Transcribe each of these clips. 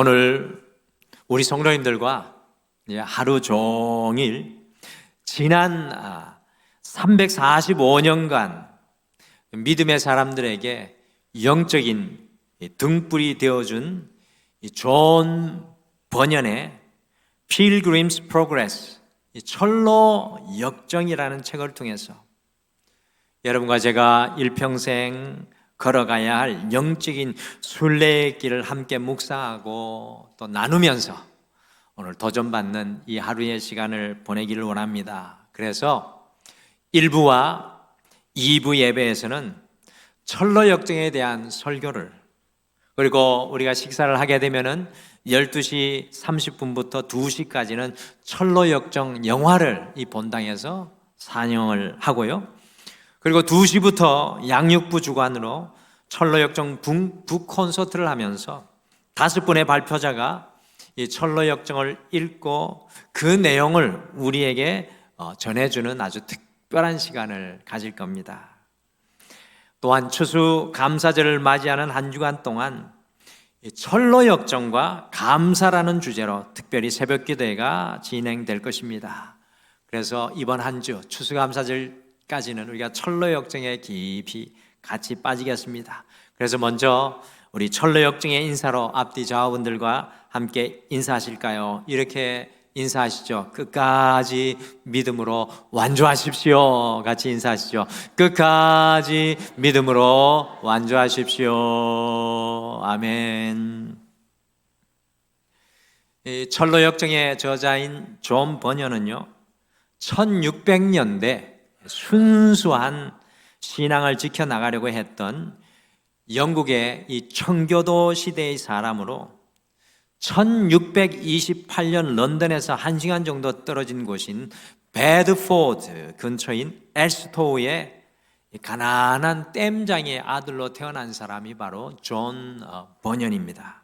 오늘 우리 성도님들과 하루 종일 지난 345년간 믿음의 사람들에게 영적인 등불이 되어준 존 버년의 Pilgrim's Progress, 철로 역정이라는 책을 통해서 여러분과 제가 일평생 걸어가야 할 영적인 순례길을 함께 묵상하고 또 나누면서 오늘 도전받는 이 하루의 시간을 보내기를 원합니다. 그래서 1부와 2부 예배에서는 철로 역정에 대한 설교를, 그리고 우리가 식사를 하게 되면은 12시 30분부터 2시까지는 철로 역정 영화를 이 본당에서 상영을 하고요. 그리고 2시부터 양육부 주관으로 철로 역정 북 콘서트를 하면서 5분의 발표자가 이 철로 역정을 읽고 그 내용을 우리에게 전해주는 아주 특별한 시간을 가질 겁니다. 또한 추수 감사절을 맞이하는 한 주간 동안 철로 역정과 감사라는 주제로 특별히 새벽 기도회가 진행될 것입니다. 그래서 이번 한 주 추수감사절까지는 우리가 철로 역정에 깊이 같이 빠지겠습니다. 그래서 먼저 우리 철로 역정의 인사로 앞뒤 좌우분들과 함께 인사하실까요? 이렇게 인사하시죠. 끝까지 믿음으로 완주하십시오. 같이 인사하시죠. 끝까지 믿음으로 완주하십시오. 아멘. 이 철로 역정의 저자인 존 버년은요, 1600년대 순수한 신앙을 지켜나가려고 했던 영국의 이 청교도 시대의 사람으로 1628년 런던에서 1시간 정도 떨어진 곳인 베드포드 근처인 엘스토우의 가난한 댐장의 아들로 태어난 사람이 바로 존 버년입니다.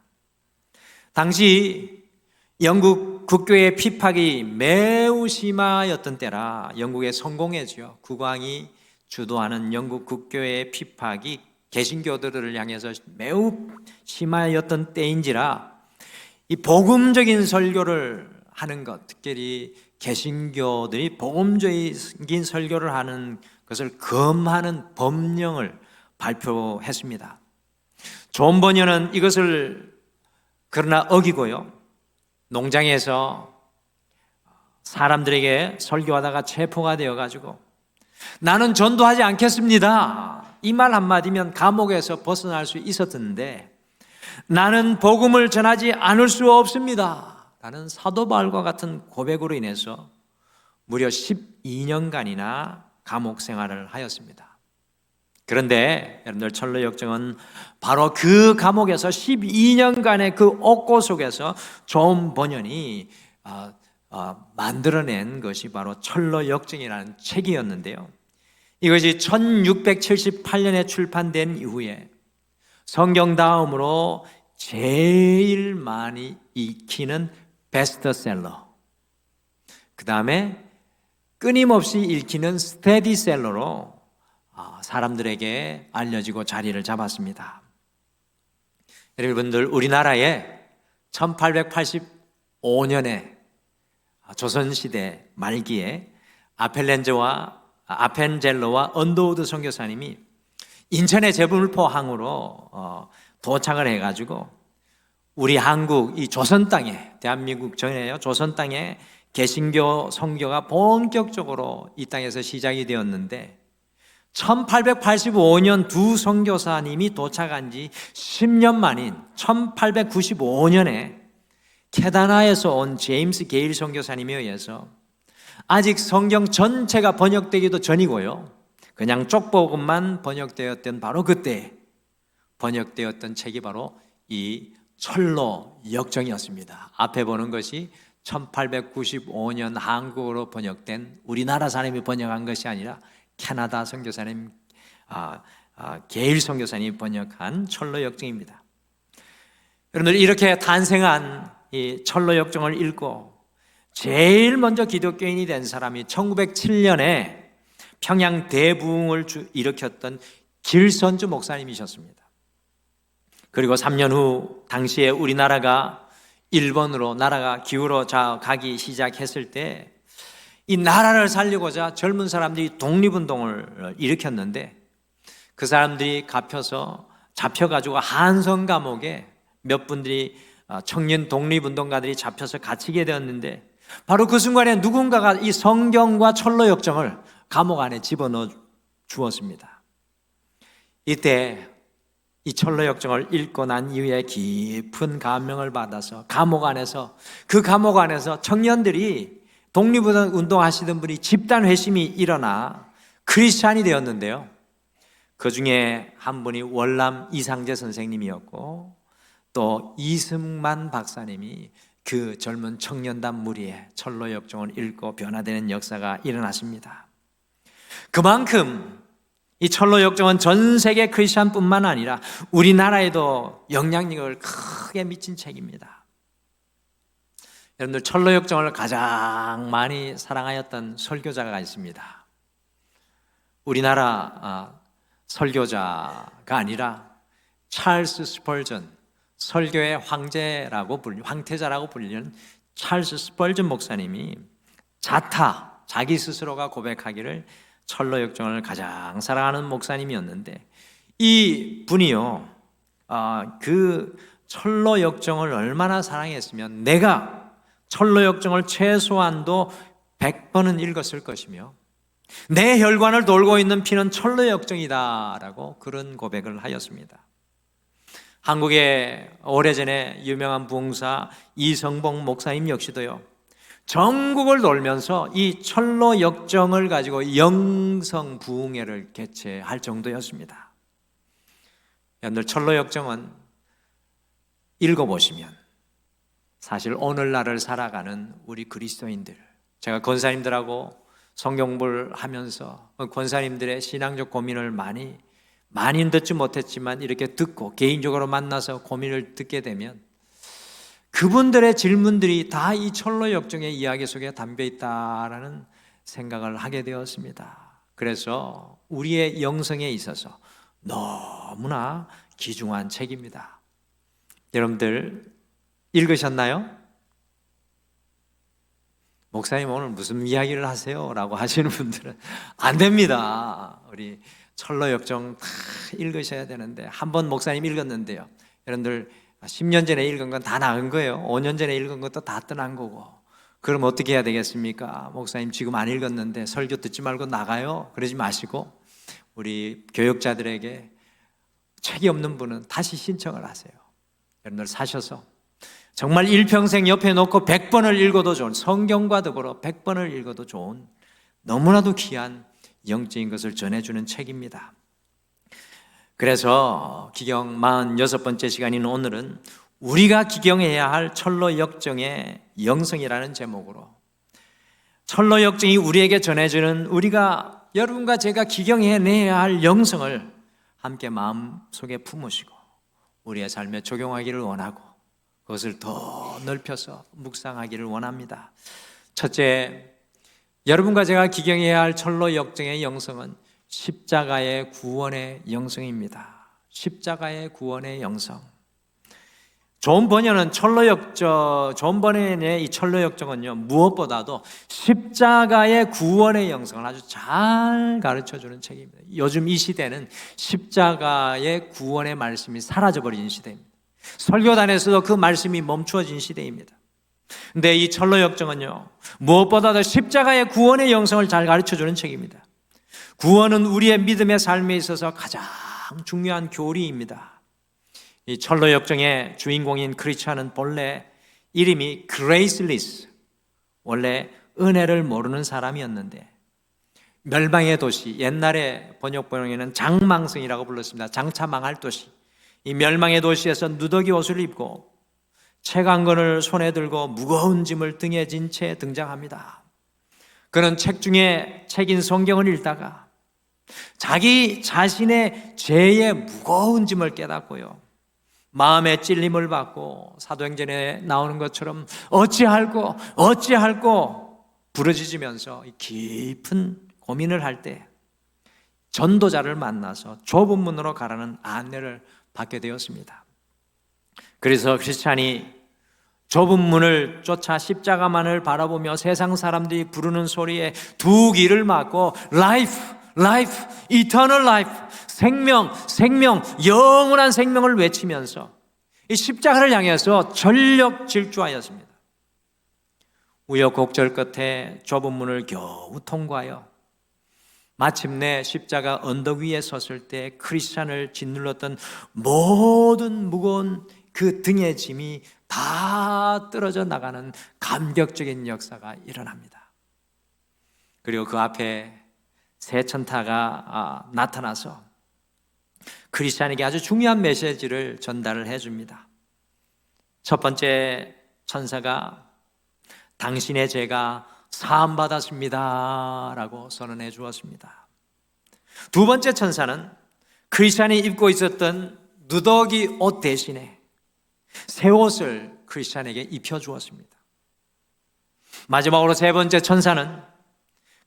당시 영국 국교의 피팍이 매우 심하였던 때라 영국의 성공회죠, 국왕이 주도하는 영국 국교의 피팍이 개신교들을 향해서 매우 심하였던 때인지라 이 복음적인 설교를 하는 것, 특별히 개신교들이 복음적인 설교를 하는 것을 금하는 법령을 발표했습니다. 존 버년은 이것을 그러나 어기고요, 농장에서 사람들에게 설교하다가 체포가 되어가지고 나는 전도하지 않겠습니다, 이 말 한마디면 감옥에서 벗어날 수 있었는데 나는 복음을 전하지 않을 수 없습니다 라는 사도 바울과 같은 고백으로 인해서 무려 12년간이나 감옥 생활을 하였습니다. 그런데 여러분들, 철로 역정은 바로 그 감옥에서 12년간의 그 옥고 속에서 존 버년이 만들어낸 것이 바로 철로 역정이라는 책이었는데요, 이것이 1678년에 출판된 이후에 성경 다음으로 제일 많이 읽히는 베스트셀러, 그 다음에 끊임없이 읽히는 스테디셀러로 사람들에게 알려지고 자리를 잡았습니다. 여러분들, 우리나라에 1885년에 조선시대 말기에 아펜젤로와 언더우드 선교사님이 인천의 제물포항으로 도착을 해가지고 우리 한국 이 조선 땅에, 대한민국 전에요, 조선 땅에 개신교 선교가 본격적으로 이 땅에서 시작이 되었는데 1885년 두 선교사님이 도착한 지 10년 만인 1895년에 캐나다에서 온 제임스 게일 선교사님에 의해서 아직 성경 전체가 번역되기도 전이고요, 그냥 쪽복음만 번역되었던 바로 그때 번역되었던 책이 바로 이 철로 역정이었습니다. 앞에 보는 것이 1895년 한국어로 번역된, 우리나라 사람이 번역한 것이 아니라 캐나다 선교사님 게일 선교사님이 번역한 철로 역정입니다. 여러분들, 이렇게 탄생한 이 철로 역정을 읽고 제일 먼저 기독교인이 된 사람이 1907년에 평양 대부흥을 일으켰던 길선주 목사님이셨습니다. 그리고 3년 후 당시에 우리나라가 일본으로 나라가 기울어 가기 시작했을 때 이 나라를 살리고자 젊은 사람들이 독립운동을 일으켰는데 그 사람들이 잡혀가지고 한성 감옥에 몇 분들이 청년 독립운동가들이 잡혀서 갇히게 되었는데 바로 그 순간에 누군가가 이 성경과 철로 역정을 감옥 안에 집어넣어 주었습니다. 이때 이 철로 역정을 읽고 난 이후에 깊은 감명을 받아서 그 감옥 안에서 청년들이 독립운동 하시던 분이 집단 회심이 일어나 크리스찬이 되었는데요. 그 중에 한 분이 월남 이상재 선생님이었고 또 이승만 박사님이 그 젊은 청년단 무리에 철로 역정을 읽고 변화되는 역사가 일어났습니다. 그만큼 이 철로 역정은 전 세계 크리스찬뿐만 아니라 우리나라에도 영향력을 크게 미친 책입니다. 여러분들 철로 역정을 가장 많이 사랑하였던 설교자가 있습니다. 우리나라 설교자가 아니라 찰스 스펄전, 설교의 황태자라고 불리는 찰스 스펄전 목사님이 자기 스스로가 고백하기를 철로 역정을 가장 사랑하는 목사님이었는데 이 분이요, 그 철로 역정을 얼마나 사랑했으면 내가 철로 역정을 최소한도 100번은 읽었을 것이며 내 혈관을 돌고 있는 피는 철로 역정이다라고 그런 고백을 하였습니다. 한국의 오래전에 유명한 부흥사 이성봉 목사님 역시도요, 전국을 돌면서 이 철로 역정을 가지고 영성 부흥회를 개최할 정도였습니다. 여러분들 철로 역정은 읽어보시면 사실 오늘날을 살아가는 우리 그리스도인들, 제가 권사님들하고 성경공부를 하면서 권사님들의 신앙적 고민을 많이는 듣지 못했지만 이렇게 듣고 개인적으로 만나서 고민을 듣게 되면 그분들의 질문들이 다 이 철로 역정의 이야기 속에 담겨 있다라는 생각을 하게 되었습니다. 그래서 우리의 영성에 있어서 너무나 귀중한 책입니다. 여러분들 읽으셨나요? 목사님 오늘 무슨 이야기를 하세요? 라고 하시는 분들은 안 됩니다. 우리 철로 역정 다 읽으셔야 되는데 한 번 목사님 읽었는데요, 여러분들 10년 전에 읽은 건 다 나은 거예요. 5년 전에 읽은 것도 다 떠난 거고. 그럼 어떻게 해야 되겠습니까? 목사님 지금 안 읽었는데 설교 듣지 말고 나가요? 그러지 마시고 우리 교역자들에게 책이 없는 분은 다시 신청을 하세요. 여러분들 사셔서 정말 일평생 옆에 놓고 100번을 읽어도 좋은, 성경과 더불어 100번을 읽어도 좋은 너무나도 귀한 영적인 것을 전해주는 책입니다. 그래서 기경 46번째 시간인 오늘은 우리가 기경해야 할 철로 역정의 영성이라는 제목으로 철로 역정이 우리에게 전해주는 우리가 여러분과 제가 기경해내야 할 영성을 함께 마음속에 품으시고 우리의 삶에 적용하기를 원하고 그것을 더 넓혀서 묵상하기를 원합니다. 첫째, 여러분과 제가 기경해야 할 철로 역정의 영성은 십자가의 구원의 영성입니다. 십자가의 구원의 영성. 존 버년은 존 버년의 이 철로 역정은요, 무엇보다도 십자가의 구원의 영성을 아주 잘 가르쳐주는 책입니다. 요즘 이 시대는 십자가의 구원의 말씀이 사라져버린 시대입니다. 설교단에서도 그 말씀이 멈추어진 시대입니다. 근데 이 철로 역정은요, 무엇보다도 십자가의 구원의 영성을 잘 가르쳐주는 책입니다. 구원은 우리의 믿음의 삶에 있어서 가장 중요한 교리입니다. 이 철로 역정의 주인공인 크리스찬은 본래 이름이 그레이슬리스, 원래 은혜를 모르는 사람이었는데 멸망의 도시, 옛날에 번역에는 장망성이라고 불렀습니다. 장차 망할 도시. 이 멸망의 도시에서 누더기 옷을 입고 책 한 권을 손에 들고 무거운 짐을 등에 진 채 등장합니다. 그는 책 중에 책인 성경을 읽다가 자기 자신의 죄의 무거운 짐을 깨닫고요, 마음의 찔림을 받고 사도행전에 나오는 것처럼 어찌할꼬 부르짖으면서 깊은 고민을 할 때 전도자를 만나서 좁은 문으로 가라는 안내를 받게 되었습니다. 그래서 크리스찬이 좁은 문을 쫓아 십자가만을 바라보며 세상 사람들이 부르는 소리에 두 귀를 막고 life, life, eternal life, 생명, 생명, 영원한 생명을 외치면서 이 십자가를 향해서 전력 질주하였습니다. 우여곡절 끝에 좁은 문을 겨우 통과하여 마침내 십자가 언덕 위에 섰을 때 크리스찬을 짓눌렀던 모든 무거운 그 등의 짐이 다 떨어져 나가는 감격적인 역사가 일어납니다. 그리고 그 앞에 새 천타가 나타나서 크리스찬에게 아주 중요한 메시지를 전달을 해줍니다. 첫 번째 천사가 당신의 죄가 사함받았습니다 라고 선언해 주었습니다. 두 번째 천사는 크리스찬이 입고 있었던 누더기 옷 대신에 새 옷을 크리스찬에게 입혀 주었습니다. 마지막으로 세 번째 천사는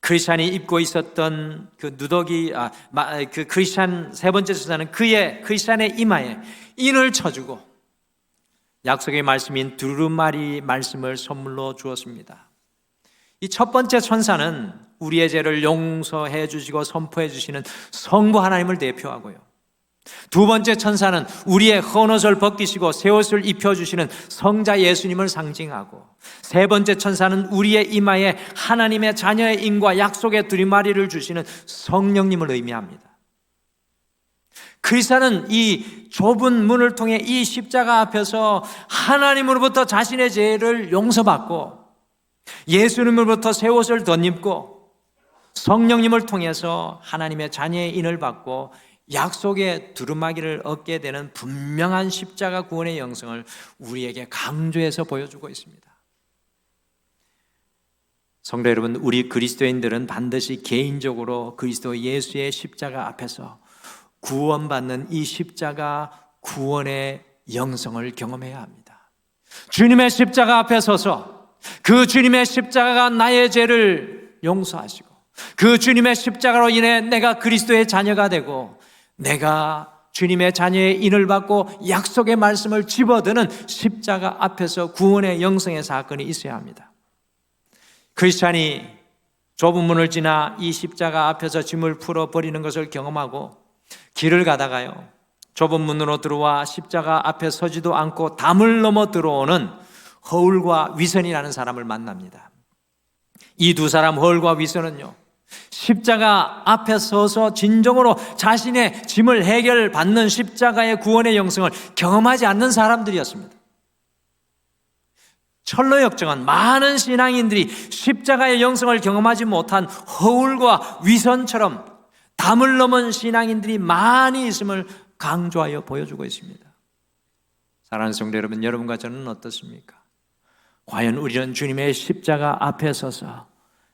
크리스찬이 입고 있었던 그 누더기, 그 크리스찬 세 번째 천사는 크리스찬의 이마에 인을 쳐주고 약속의 말씀인 두루마리 말씀을 선물로 주었습니다. 이 첫 번째 천사는 우리의 죄를 용서해 주시고 선포해 주시는 성부 하나님을 대표하고요. 두 번째 천사는 우리의 헌옷을 벗기시고 새 옷을 입혀주시는 성자 예수님을 상징하고, 세 번째 천사는 우리의 이마에 하나님의 자녀의 인과 약속의 두루마리를 주시는 성령님을 의미합니다. 크리스찬은 이 좁은 문을 통해 이 십자가 앞에서 하나님으로부터 자신의 죄를 용서받고 예수님으로부터 새 옷을 덧입고 성령님을 통해서 하나님의 자녀의 인을 받고 약속의 두루마기를 얻게 되는 분명한 십자가 구원의 영성을 우리에게 강조해서 보여주고 있습니다. 성도 여러분, 우리 그리스도인들은 반드시 개인적으로 그리스도 예수의 십자가 앞에서 구원받는 이 십자가 구원의 영성을 경험해야 합니다. 주님의 십자가 앞에 서서 그 주님의 십자가가 나의 죄를 용서하시고 그 주님의 십자가로 인해 내가 그리스도의 자녀가 되고 내가 주님의 자녀의 인을 받고 약속의 말씀을 집어드는 십자가 앞에서 구원의 영성의 사건이 있어야 합니다. 크리스찬이 좁은 문을 지나 이 십자가 앞에서 짐을 풀어버리는 것을 경험하고 길을 가다가요, 좁은 문으로 들어와 십자가 앞에 서지도 않고 담을 넘어 들어오는 허울과 위선이라는 사람을 만납니다. 이 두 사람 허울과 위선은요, 십자가 앞에 서서 진정으로 자신의 짐을 해결받는 십자가의 구원의 영성을 경험하지 않는 사람들이었습니다. 철로 역정한 많은 신앙인들이 십자가의 영성을 경험하지 못한 허울과 위선처럼 담을 넘은 신앙인들이 많이 있음을 강조하여 보여주고 있습니다. 사랑하는 성도 여러분, 여러분과 저는 어떻습니까? 과연 우리는 주님의 십자가 앞에 서서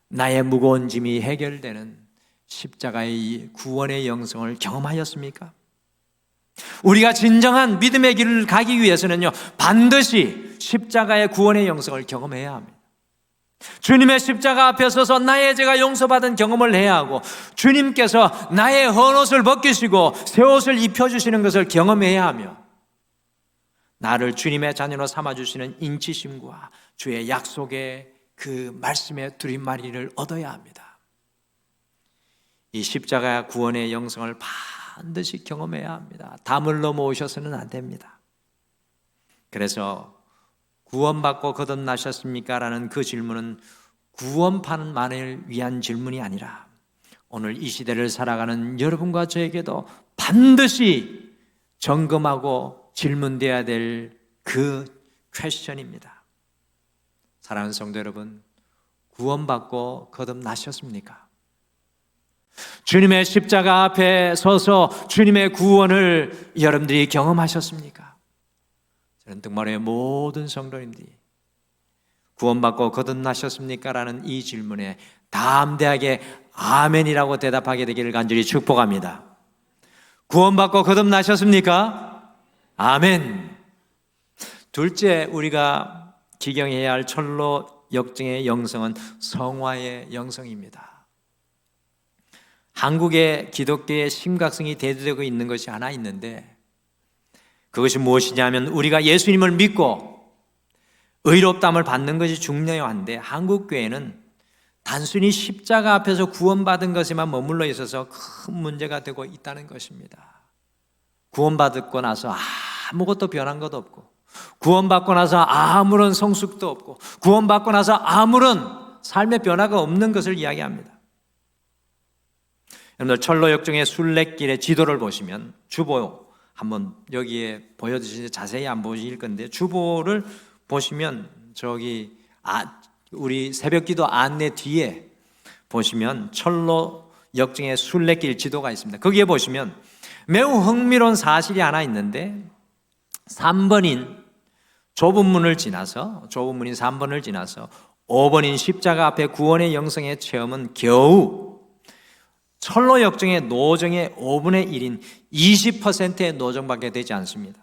나의 무거운 짐이 해결되는 십자가의 구원의 영성을 경험하였습니까? 우리가 진정한 믿음의 길을 가기 위해서는요, 반드시 십자가의 구원의 영성을 경험해야 합니다. 주님의 십자가 앞에 서서 나의 죄가 용서받은 경험을 해야 하고, 주님께서 나의 헌옷을 벗기시고 새 옷을 입혀주시는 것을 경험해야 하며, 나를 주님의 자녀로 삼아주시는 인치심과 주의 약속의 그 말씀의 두루마리를 얻어야 합니다. 이 십자가 구원의 영성을 반드시 경험해야 합니다. 담을 넘어오셔서는 안 됩니다. 그래서 구원받고 거듭나셨습니까? 라는 그 질문은 구원판만을 위한 질문이 아니라 오늘 이 시대를 살아가는 여러분과 저에게도 반드시 점검하고 질문되어야 될 그 퀘스천입니다. 사랑하는 성도 여러분, 구원받고 거듭나셨습니까? 주님의 십자가 앞에 서서 주님의 구원을 여러분들이 경험하셨습니까? 저는 등말의 모든 성도님들이 구원받고 거듭나셨습니까? 라는 이 질문에 담대하게 아멘이라고 대답하게 되기를 간절히 축복합니다. 구원받고 거듭나셨습니까? 아멘. 둘째, 우리가 기경해야 할 철로 역정의 영성은 성화의 영성입니다. 한국의 기독교의 심각성이 대두되고 있는 것이 하나 있는데, 그것이 무엇이냐면 우리가 예수님을 믿고 의롭다함을 받는 것이 중요한데 한국 교회는 단순히 십자가 앞에서 구원받은 것에만 머물러 있어서 큰 문제가 되고 있다는 것입니다. 구원받고 나서 아무것도 변한 것도 없고, 구원받고 나서 아무런 성숙도 없고, 구원받고 나서 아무런 삶의 변화가 없는 것을 이야기합니다. 여러분들 철로 역정의 순례길의 지도를 보시면 주보 한번 여기에 보여주시는데 자세히 안 보실 건데, 주보를 보시면 저기 우리 새벽기도 안내 뒤에 보시면 철로 역정의 순례길 지도가 있습니다. 거기에 보시면 매우 흥미로운 사실이 하나 있는데 3번인 좁은 문을 지나서 5번인 십자가 앞에 구원의 영성의 체험은 겨우 철로 역정의 노정의 5분의 1인 20%의 노정밖에 되지 않습니다.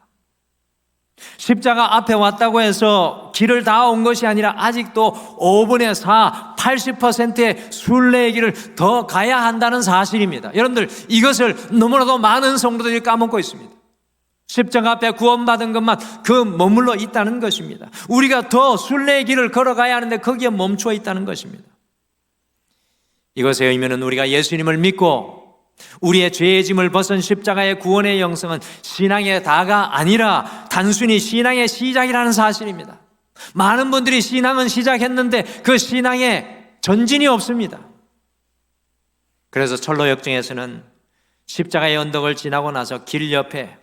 십자가 앞에 왔다고 해서 길을 다 온 것이 아니라 아직도 5분의 4, 80%의 순례의 길을 더 가야 한다는 사실입니다. 여러분들, 이것을 너무나도 많은 성도들이 까먹고 있습니다. 십자가 앞에 구원받은 것만 머물러 있다는 것입니다. 우리가 더 순례의 길을 걸어가야 하는데 거기에 멈춰 있다는 것입니다. 이것의 의미는 우리가 예수님을 믿고 우리의 죄의 짐을 벗은 십자가의 구원의 영성은 신앙의 다가 아니라 단순히 신앙의 시작이라는 사실입니다. 많은 분들이 신앙은 시작했는데 그 신앙에 전진이 없습니다. 그래서 철로 역정에서는 십자가의 언덕을 지나고 나서 길 옆에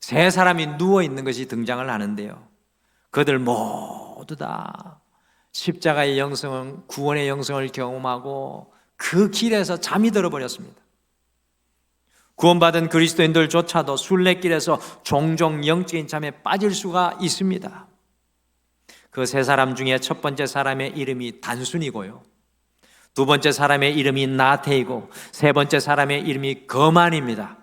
세 사람이 누워 있는 것이 등장을 하는데요. 그들 모두 다 십자가의 영성은 구원의 영성을 경험하고 그 길에서 잠이 들어버렸습니다. 구원받은 그리스도인들조차도 순례길에서 종종 영적인 잠에 빠질 수가 있습니다. 그 세 사람 중에 첫 번째 사람의 이름이 단순이고요, 두 번째 사람의 이름이 나태이고 세 번째 사람의 이름이 거만입니다.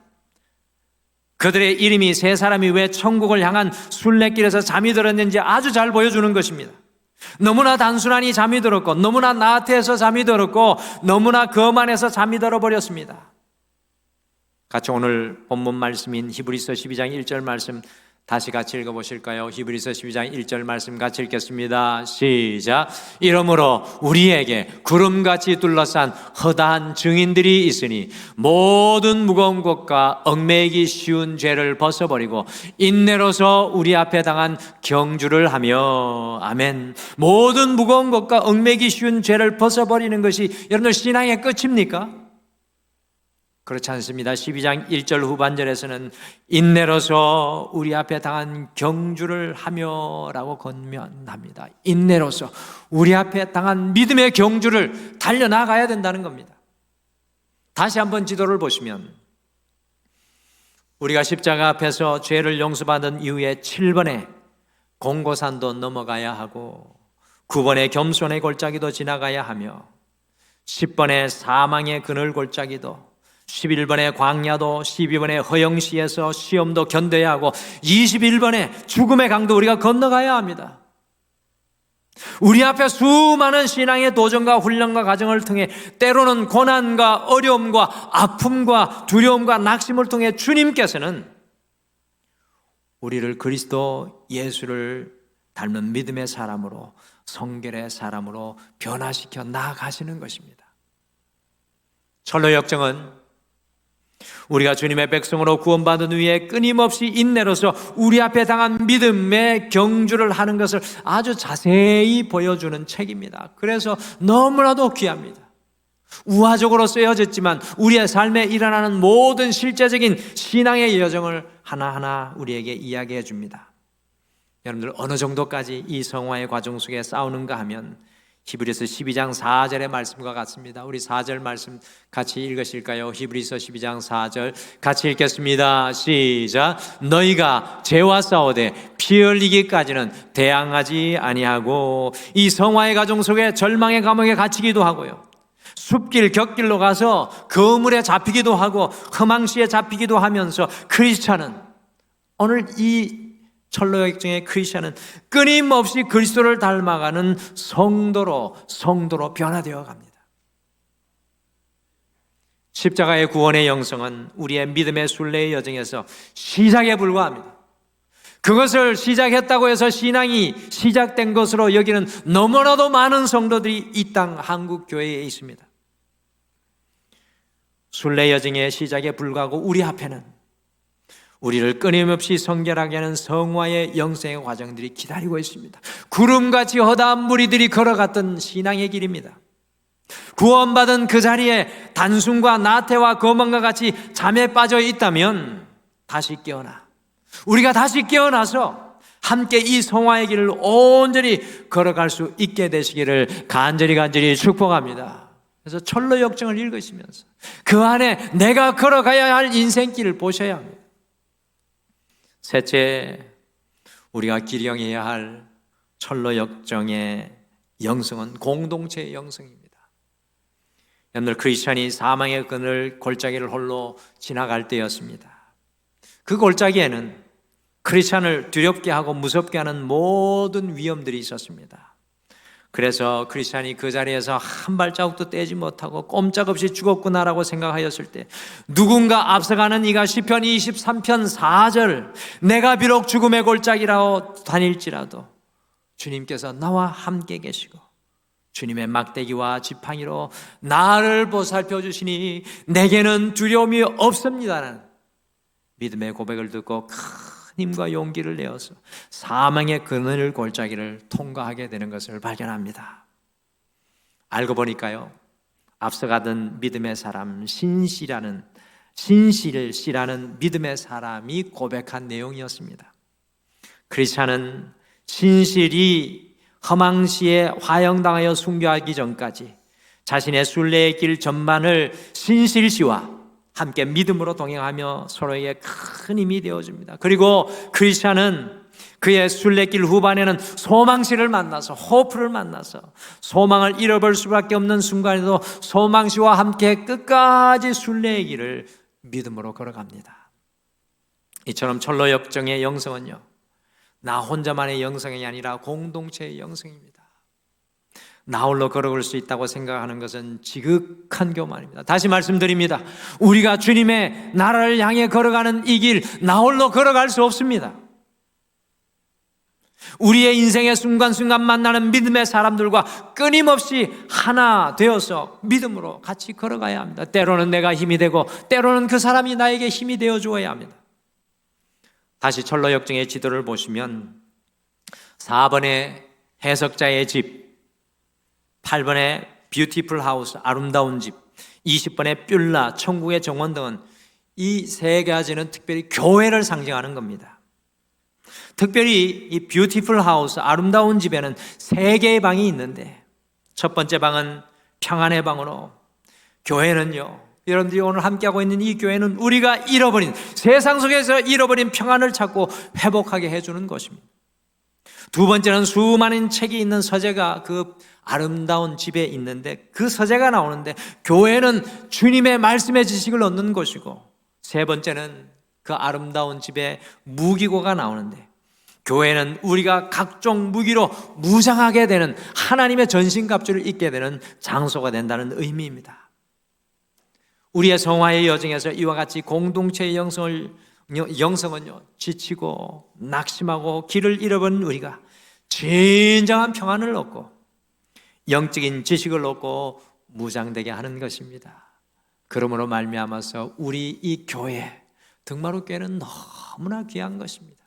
그들의 이름이 세 사람이 왜 천국을 향한 순례길에서 잠이 들었는지 아주 잘 보여주는 것입니다. 너무나 단순하니 잠이 들었고, 너무나 나태해서 잠이 들었고, 너무나 거만해서 잠이 들어버렸습니다. 같이 오늘 본문 말씀인 히브리서 12장 1절 말씀 다시 같이 읽어보실까요? 히브리서 12장 1절 말씀 같이 읽겠습니다. 시작. 이러므로 우리에게 구름같이 둘러싼 허다한 증인들이 있으니 모든 무거운 것과 얽매이기 쉬운 죄를 벗어버리고 인내로서 우리 앞에 당한 경주를 하며, 아멘. 모든 무거운 것과 얽매이기 쉬운 죄를 벗어버리는 것이 여러분들 신앙의 끝입니까? 그렇지 않습니다. 12장 1절 후반절에서는 인내로서 우리 앞에 당한 경주를 하며 라고 권면합니다. 인내로서 우리 앞에 당한 믿음의 경주를 달려나가야 된다는 겁니다. 다시 한번 지도를 보시면 우리가 십자가 앞에서 죄를 용서받은 이후에 7번의 공고산도 넘어가야 하고 9번의 겸손의 골짜기도 지나가야 하며 10번의 사망의 그늘 골짜기도, 11번의 광야도, 12번의 허영시에서 시험도 견뎌야 하고 21번의 죽음의 강도 우리가 건너가야 합니다. 우리 앞에 수많은 신앙의 도전과 훈련과 과정을 통해 때로는 고난과 어려움과 아픔과 두려움과 낙심을 통해 주님께서는 우리를 그리스도 예수를 닮은 믿음의 사람으로, 성결의 사람으로 변화시켜 나아가시는 것입니다. 철로 역정은 우리가 주님의 백성으로 구원받은 후에 끊임없이 인내로서 우리 앞에 당한 믿음의 경주를 하는 것을 아주 자세히 보여주는 책입니다. 그래서 너무나도 귀합니다. 우화적으로 쓰여졌지만 우리의 삶에 일어나는 모든 실제적인 신앙의 여정을 하나하나 우리에게 이야기해 줍니다. 여러분들, 어느 정도까지 이 성화의 과정 속에 싸우는가 하면 히브리서 12장 4절의 말씀과 같습니다. 우리 4절 말씀 같이 읽으실까요? 히브리서 12장 4절 같이 읽겠습니다. 시작. 너희가 죄와 싸우되 피 흘리기까지는 대항하지 아니하고 이 성화의 과정 속에 절망의 감옥에 갇히기도 하고요, 숲길 곁길로 가서 거물에 잡히기도 하고 흠앙시에 잡히기도 하면서 크리스찬은, 오늘 이 철로 역정의 크리스찬은 끊임없이 그리스도를 닮아가는 성도로 변화되어 갑니다. 십자가의 구원의 영성은 우리의 믿음의 순례의 여정에서 시작에 불과합니다. 그것을 시작했다고 해서 신앙이 시작된 것으로 여기는 너무나도 많은 성도들이 이 땅 한국 교회에 있습니다. 순례 여정의 시작에 불과하고 우리 앞에는 우리를 끊임없이 성결하게 하는 성화의 영생의 과정들이 기다리고 있습니다. 구름같이 허다한 무리들이 걸어갔던 신앙의 길입니다. 구원받은 그 자리에 단순과 나태와 거만과 같이 잠에 빠져 있다면 다시 깨어나, 우리가 다시 깨어나서 함께 이 성화의 길을 온전히 걸어갈 수 있게 되시기를 간절히 축복합니다. 그래서 철로 역정을 읽으시면서 그 안에 내가 걸어가야 할 인생길을 보셔야 합니다. 셋째, 우리가 기령해야 할 철로 역정의 영성은 공동체의 영성입니다. 여러분들, 크리스찬이 사망의 그늘 골짜기를 홀로 지나갈 때였습니다. 그 골짜기에는 크리스찬을 두렵게 하고 무섭게 하는 모든 위험들이 있었습니다. 그래서 크리스찬이 그 자리에서 한 발자국도 떼지 못하고 꼼짝없이 죽었구나라고 생각하였을 때 누군가 앞서가는 이가 시편 23편 4절 내가 비록 죽음의 골짜기라고 다닐지라도 주님께서 나와 함께 계시고 주님의 막대기와 지팡이로 나를 보살펴 주시니 내게는 두려움이 없습니다라는 믿음의 고백을 듣고 큰 힘과 용기를 내어서 사망의 그늘 골짜기를 통과하게 되는 것을 발견합니다. 알고 보니까요, 앞서가던 믿음의 사람 신실씨라는 믿음의 사람이 고백한 내용이었습니다. 크리스찬은 신실이 허망시에 화형당하여 순교하기 전까지 자신의 순례의 길 전반을 신실씨와 함께 믿음으로 동행하며 서로에게 큰 힘이 되어줍니다. 그리고 크리스찬은 그의 순례길 후반에는 소망씨를 만나서 호프를 만나서 소망을 잃어버릴 수밖에 없는 순간에도 소망씨와 함께 끝까지 순례의 길을 믿음으로 걸어갑니다. 이처럼 철로 역정의 영성은요, 나 혼자만의 영성이 아니라 공동체의 영성입니다. 나 홀로 걸어올 수 있다고 생각하는 것은 지극한 교만입니다. 다시 말씀드립니다. 우리가 주님의 나라를 향해 걸어가는 이 길 나 홀로 걸어갈 수 없습니다. 우리의 인생의 순간순간 만나는 믿음의 사람들과 끊임없이 하나 되어서 믿음으로 같이 걸어가야 합니다. 때로는 내가 힘이 되고 때로는 그 사람이 나에게 힘이 되어 주어야 합니다. 다시 철로 역정의 지도를 보시면 4번의 해석자의 집, 8번의 뷰티풀 하우스, 아름다운 집, 20번의 뷸라, 천국의 정원 등은 이 세 가지는 특별히 교회를 상징하는 겁니다. 특별히 이 뷰티풀 하우스, 아름다운 집에는 3개의 방이 있는데 첫 번째 방은 평안의 방으로, 교회는요, 여러분들이 오늘 함께하고 있는 이 교회는 우리가 잃어버린, 세상 속에서 잃어버린 평안을 찾고 회복하게 해주는 것입니다. 두 번째는 수많은 책이 있는 서재가 그 아름다운 집에 있는데 그 서재가 나오는데 교회는 주님의 말씀의 지식을 얻는 곳이고, 세 번째는 그 아름다운 집에 무기고가 나오는데 교회는 우리가 각종 무기로 무장하게 되는 하나님의 전신갑주를 입게 되는 장소가 된다는 의미입니다. 우리의 성화의 여정에서 이와 같이 공동체의 영성은요, 지치고 낙심하고 길을 잃어버린 우리가 진정한 평안을 얻고 영적인 지식을 얻고 무장되게 하는 것입니다. 그러므로 말미암아서 우리 이 교회, 등마루 교회는 너무나 귀한 것입니다.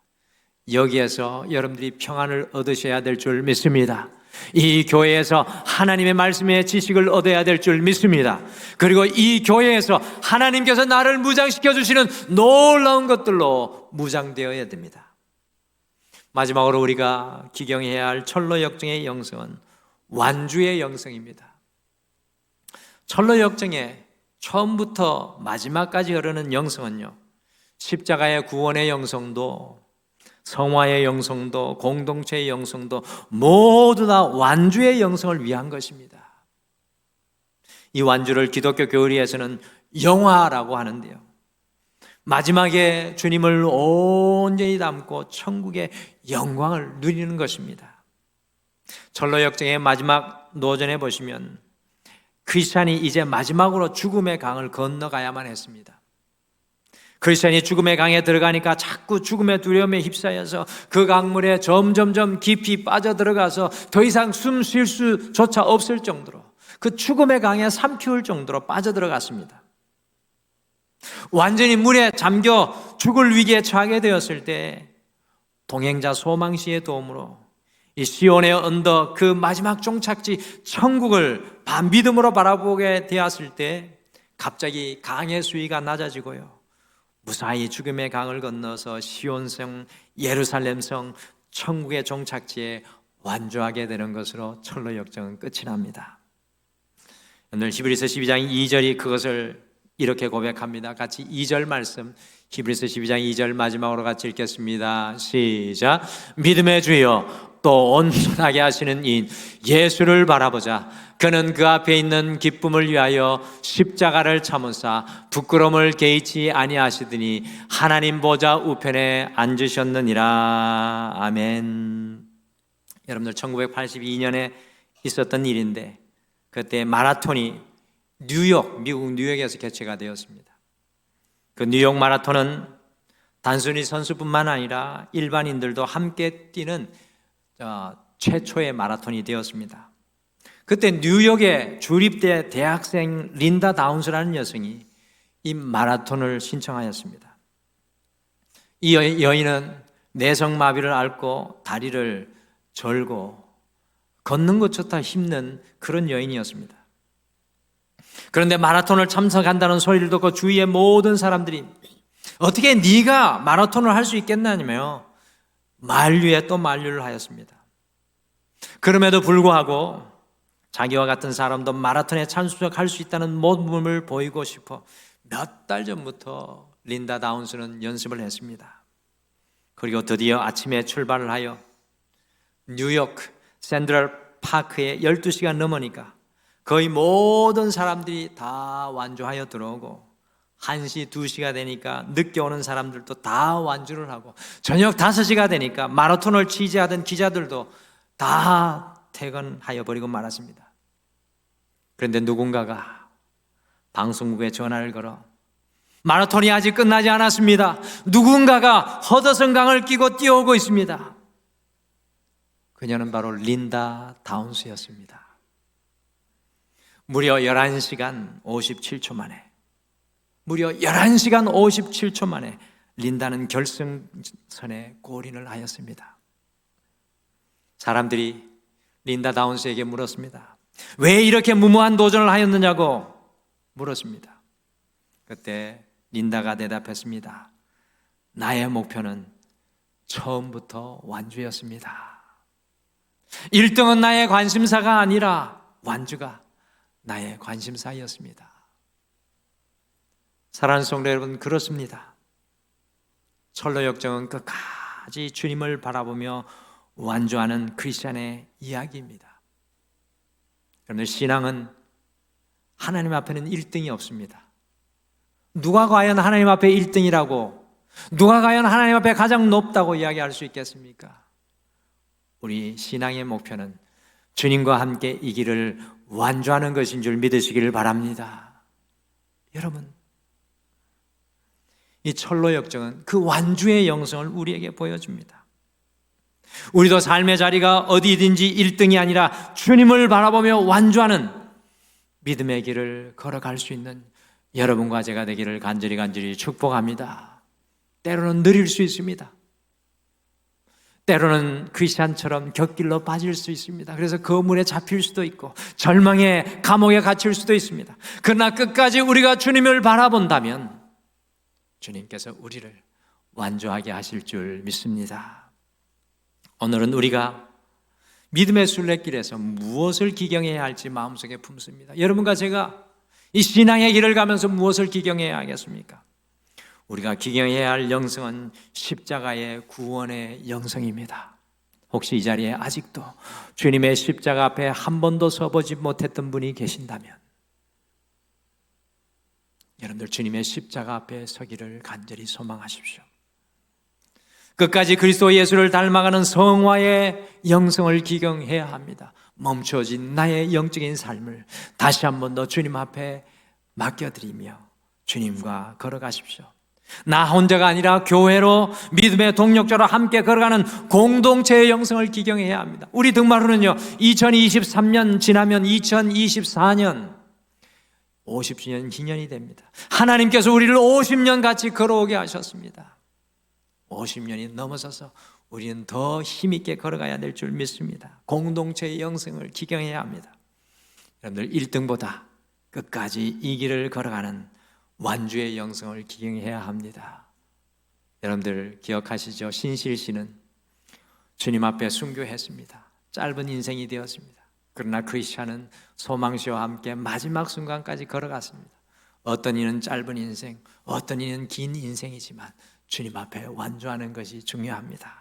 여기에서 여러분들이 평안을 얻으셔야 될 줄 믿습니다. 이 교회에서 하나님의 말씀의 지식을 얻어야 될 줄 믿습니다. 그리고 이 교회에서 하나님께서 나를 무장시켜 주시는 놀라운 것들로 무장되어야 됩니다. 마지막으로 우리가 기경해야 할 철로 역정의 영성은 완주의 영성입니다. 철로 역정의 처음부터 마지막까지 흐르는 영성은요, 십자가의 구원의 영성도 성화의 영성도 공동체의 영성도 모두 다 완주의 영성을 위한 것입니다. 이 완주를 기독교 교리에서는 영화라고 하는데요, 마지막에 주님을 온전히 담고 천국의 영광을 누리는 것입니다. 철로 역정의 마지막 노전에 보시면 크리스찬이 이제 마지막으로 죽음의 강을 건너가야만 했습니다. 크리스천이 죽음의 강에 들어가니까 자꾸 죽음의 두려움에 휩싸여서 그 강물에 점점점 깊이 빠져들어가서 더 이상 숨 쉴 수조차 없을 정도로, 그 죽음의 강에 삼키울 정도로 빠져들어갔습니다. 완전히 물에 잠겨 죽을 위기에 처하게 되었을 때 동행자 소망씨의 도움으로 이 시온의 언덕, 그 마지막 종착지 천국을 믿음으로 바라보게 되었을 때 갑자기 강의 수위가 낮아지고요, 무사히 죽음의 강을 건너서 시온성, 예루살렘성, 천국의 종착지에 완주하게 되는 것으로 철로 역정은 끝이 납니다. 오늘 히브리서 12장 2절이 그것을 이렇게 고백합니다. 같이 2절 말씀, 히브리서 12장 2절 마지막으로 같이 읽겠습니다. 시작. 믿음의 주여 또 온전하게 하시는 이인 예수를 바라보자. 그는 그 앞에 있는 기쁨을 위하여 십자가를 참으사 부끄러움을 개의치 아니하시더니 하나님 보좌 우편에 앉으셨느니라. 아멘. 여러분들 1982년에 있었던 일인데, 그때 마라톤이 미국 뉴욕에서 개최가 되었습니다. 그 뉴욕 마라톤은 단순히 선수뿐만 아니라 일반인들도 함께 뛰는 최초의 마라톤이 되었습니다. 그때 뉴욕에 주립대 대학생 린다 다운스라는 여성이 이 마라톤을 신청하였습니다. 이 여인은 내성마비를 앓고 다리를 절고 걷는 것조차 힘든 그런 여인이었습니다. 그런데 마라톤을 참석한다는 소리를 듣고 주위의 모든 사람들이 어떻게 네가 마라톤을 할 수 있겠냐며 만류에 또 만류를 하였습니다. 그럼에도 불구하고 자기와 같은 사람도 마라톤에 참석할 수 있다는 모범을 보이고 싶어 몇 달 전부터 린다 다운스는 연습을 했습니다. 그리고 드디어 아침에 출발을 하여 뉴욕 센트럴 파크에 12시간 넘으니까 거의 모든 사람들이 다 완주하여 들어오고, 1시, 2시가 되니까 늦게 오는 사람들도 다 완주를 하고, 저녁 5시가 되니까 마라톤을 취재하던 기자들도 다 퇴근하여 버리고 말았습니다. 그런데 누군가가 방송국에 전화를 걸어 마라톤이 아직 끝나지 않았습니다. 누군가가 허드슨 강을 끼고 뛰어오고 있습니다. 그녀는 바로 린다 다운스였습니다. 무려 11시간 57초 만에, 무려 11시간 57초 만에 린다는 결승선에 골인을 하였습니다. 사람들이 린다 다운스에게 물었습니다. 왜 이렇게 무모한 도전을 하였느냐고 물었습니다. 그때 린다가 대답했습니다. 나의 목표는 처음부터 완주였습니다. 1등은 나의 관심사가 아니라 완주가 나의 관심사였습니다. 사랑하는 성도 여러분, 그렇습니다. 철로 역정은 끝까지 주님을 바라보며 완주하는 크리스찬의 이야기입니다. 그런데 신앙은 하나님 앞에는 1등이 없습니다. 누가 과연 하나님 앞에 1등이라고, 누가 과연 하나님 앞에 가장 높다고 이야기할 수 있겠습니까? 우리 신앙의 목표는 주님과 함께 이 길을 완주하는 것인 줄 믿으시기를 바랍니다. 여러분, 이 철로 역정은 그 완주의 영성을 우리에게 보여줍니다. 우리도 삶의 자리가 어디든지 1등이 아니라 주님을 바라보며 완주하는 믿음의 길을 걸어갈 수 있는 여러분과 제가 되기를 간절히 축복합니다. 때로는 느릴 수 있습니다. 때로는 크리스찬처럼 곁길로 빠질 수 있습니다. 그래서 거물에 잡힐 수도 있고 절망의 감옥에 갇힐 수도 있습니다. 그러나 끝까지 우리가 주님을 바라본다면 주님께서 우리를 완주하게 하실 줄 믿습니다. 오늘은 우리가 믿음의 순례길에서 무엇을 기경해야 할지 마음속에 품습니다. 여러분과 제가 이 신앙의 길을 가면서 무엇을 기경해야 하겠습니까? 우리가 기경해야 할 영성은 십자가의 구원의 영성입니다. 혹시 이 자리에 아직도 주님의 십자가 앞에 한 번도 서보지 못했던 분이 계신다면 여러분들 주님의 십자가 앞에 서기를 간절히 소망하십시오. 끝까지 그리스도 예수를 닮아가는 성화의 영성을 기경해야 합니다. 멈춰진 나의 영적인 삶을 다시 한 번 더 주님 앞에 맡겨드리며 주님과 걸어가십시오. 나 혼자가 아니라 교회로 믿음의 동력자로 함께 걸어가는 공동체의 영성을 기경해야 합니다. 우리 등마루는요, 2023년 지나면 2024년 50주년 기념이 됩니다. 하나님께서 우리를 50년 같이 걸어오게 하셨습니다. 50년이 넘어서서 우리는 더 힘있게 걸어가야 될 줄 믿습니다. 공동체의 영성을 기경해야 합니다. 여러분들 1등보다 끝까지 이 길을 걸어가는 완주의 영성을 기경해야 합니다. 여러분들 기억하시죠? 신실 씨는 주님 앞에 순교했습니다. 짧은 인생이 되었습니다. 그러나 크리스찬은 소망 씨와 함께 마지막 순간까지 걸어갔습니다. 어떤 이는 짧은 인생, 어떤 이는 긴 인생이지만 주님 앞에 완주하는 것이 중요합니다.